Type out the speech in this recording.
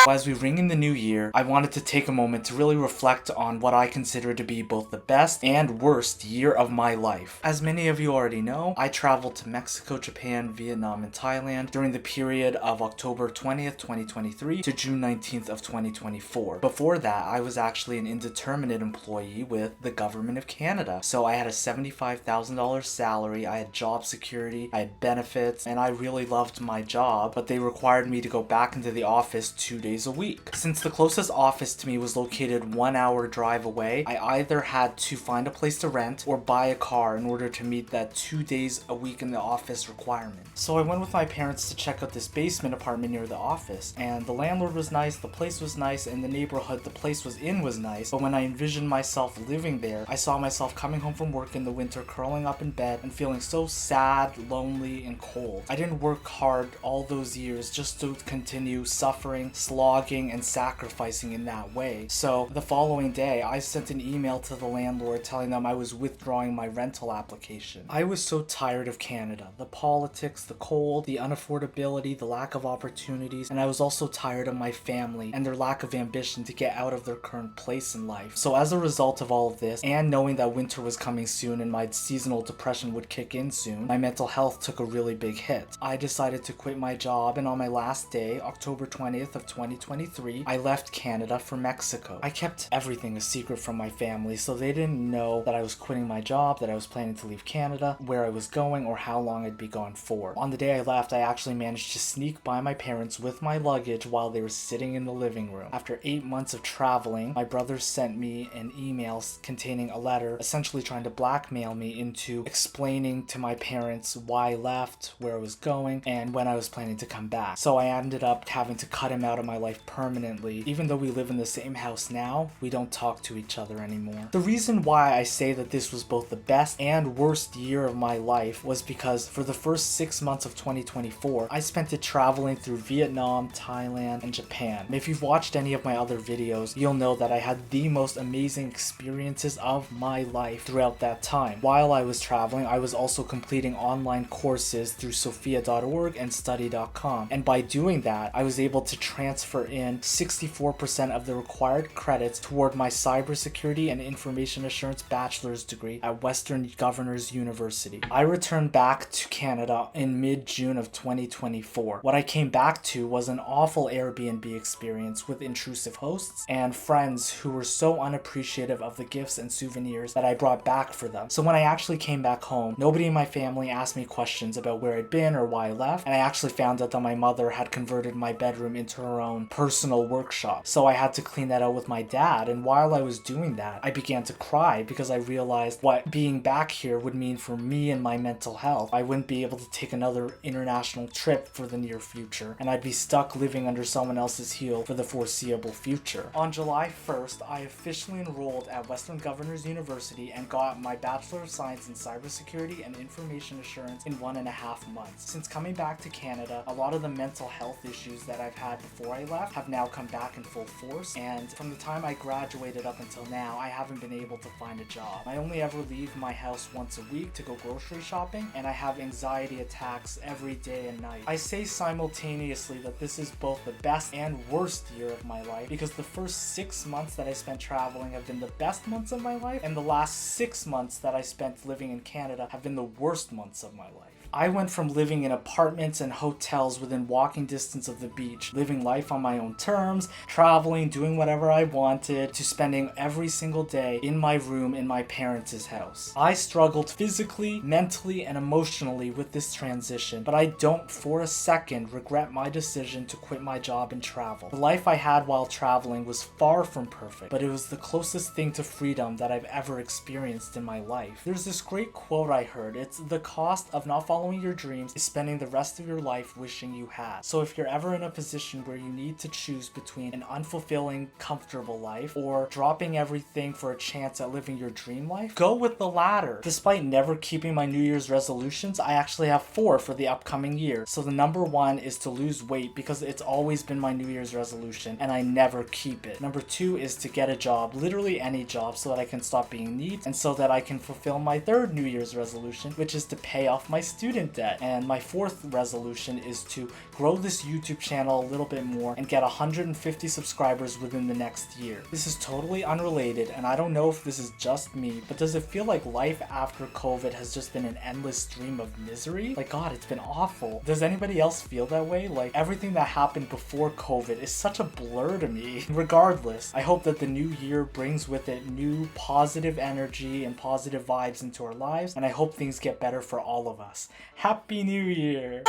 As we ring in the new year, I wanted to take a moment to really reflect on what I consider to be both the best and worst year of my life. As many of you already know, I traveled to Mexico, Japan, Vietnam, and Thailand during the period of October 20th, 2023 to June 19th of 2024. Before that, I was actually an indeterminate employee with the government of Canada. So I had a $75,000 salary, I had job security, I had benefits, and I really loved my job, but they required me to go back into the office 2 days a week. Since the closest office to me was located 1 hour drive away, I either had to find a place to rent or buy a car in order to meet that 2 days a week in the office requirement. So I went with my parents to check out this basement apartment near the office, and the landlord was nice, the place was nice, and the neighborhood the place was in was nice, but when I envisioned myself living there, I saw myself coming home from work in the winter, curling up in bed and feeling so sad, lonely, and cold. I didn't work hard all those years just to continue suffering, slogging, and sacrificing in that way. So the following day, I sent an email to the landlord telling them I was withdrawing my rental application. I was so tired of Canada. The politics, the cold, the unaffordability, the lack of opportunities, and I was also tired of my family and their lack of ambition to get out of their current place in life. So as a result of all of this, and knowing that winter was coming soon and my seasonal depression would kick in soon, my mental health took a really big hit. I decided to quit my job, and on my last day, October 20th of 2023, I left Canada for Mexico. I kept everything a secret from my family, so they didn't know that I was quitting my job, that I was planning to leave Canada, where I was going, or how long I'd be gone for. On the day I left, I actually managed to sneak by my parents with my luggage while they were sitting in the living room. After 8 months of traveling, my brother sent me an email containing a letter essentially trying to blackmail me into explaining to my parents why I left, where I was going, and when I was planning to come back. So I ended up having to cut him out of my life permanently. Even though we live in the same house now, we don't talk to each other anymore. The reason why I say that this was both the best and worst year of my life was because for the first 6 months of 2024, I spent it traveling through Vietnam, Thailand, and Japan. And if you've watched any of my other videos, you'll know that I had the most amazing experiences of my life throughout that time. While I was traveling, I was also completing online courses through sophia.org and study.com. And by doing that, I was able to transfer in 64% of the required credits toward my Cybersecurity and Information Assurance bachelor's degree at Western Governors University. I returned back to Canada in mid-June of 2024. What I came back to was an awful Airbnb experience with intrusive hosts and friends who were so unappreciative of the gifts and souvenirs that I brought back for them. So when I actually came back home, nobody in my family asked me questions about where I'd been or why I left, and I actually found out that my mother had converted my bedroom into her own personal workshop. So I had to clean that out with my dad, and while I was doing that, I began to cry because I realized what being back here would mean for me and my mental health. I wouldn't be able to take another international trip for the near future, and I'd be stuck living under someone else's heel for the foreseeable future. On July 1st, I officially enrolled at Western Governors University and got my Bachelor of Science in Cybersecurity and Information Assurance in 1.5 months. Since coming back to Canada, a lot of the mental health issues that I've had before I left have now come back in full force, and from the time I graduated up until now, I haven't been able to find a job. I only ever leave my house once a week to go grocery shopping, and I have anxiety attacks every day and night. I say simultaneously that this is both the best and worst year of my life because the first 6 months that I spent traveling have been the best months of my life, and the last 6 months that I spent living in Canada have been the worst months of my life. I went from living in apartments and hotels within walking distance of the beach, living life on my own terms, traveling, doing whatever I wanted, to spending every single day in my room in my parents' house. I struggled physically, mentally, and emotionally with this transition, but I don't for a second regret my decision to quit my job and travel. The life I had while traveling was far from perfect, but it was the closest thing to freedom that I've ever experienced in my life. There's this great quote I heard. It's the cost of not following your dreams is spending the rest of your life wishing you had. So if you're ever in a position where you need to choose between an unfulfilling, comfortable life or dropping everything for a chance at living your dream life, go with the latter. Despite never keeping my New Year's resolutions, I actually have 4 for the upcoming year. So the number 1 is to lose weight because it's always been my New Year's resolution and I never keep it. Number 2 is to get a job, literally any job, so that I can stop being neat and so that I can fulfill my 3rd New Year's resolution, which is to pay off my student student debt. And my fourth resolution is to grow this YouTube channel a little bit more and get 150 subscribers within the next year. This is totally unrelated, and I don't know if this is just me, but does it feel like life after COVID has just been an endless stream of misery? Like, God, it's been awful. Does anybody else feel that way? Like, everything that happened before COVID is such a blur to me. Regardless, I hope that the new year brings with it new positive energy and positive vibes into our lives, and I hope things get better for all of us. Happy New Year!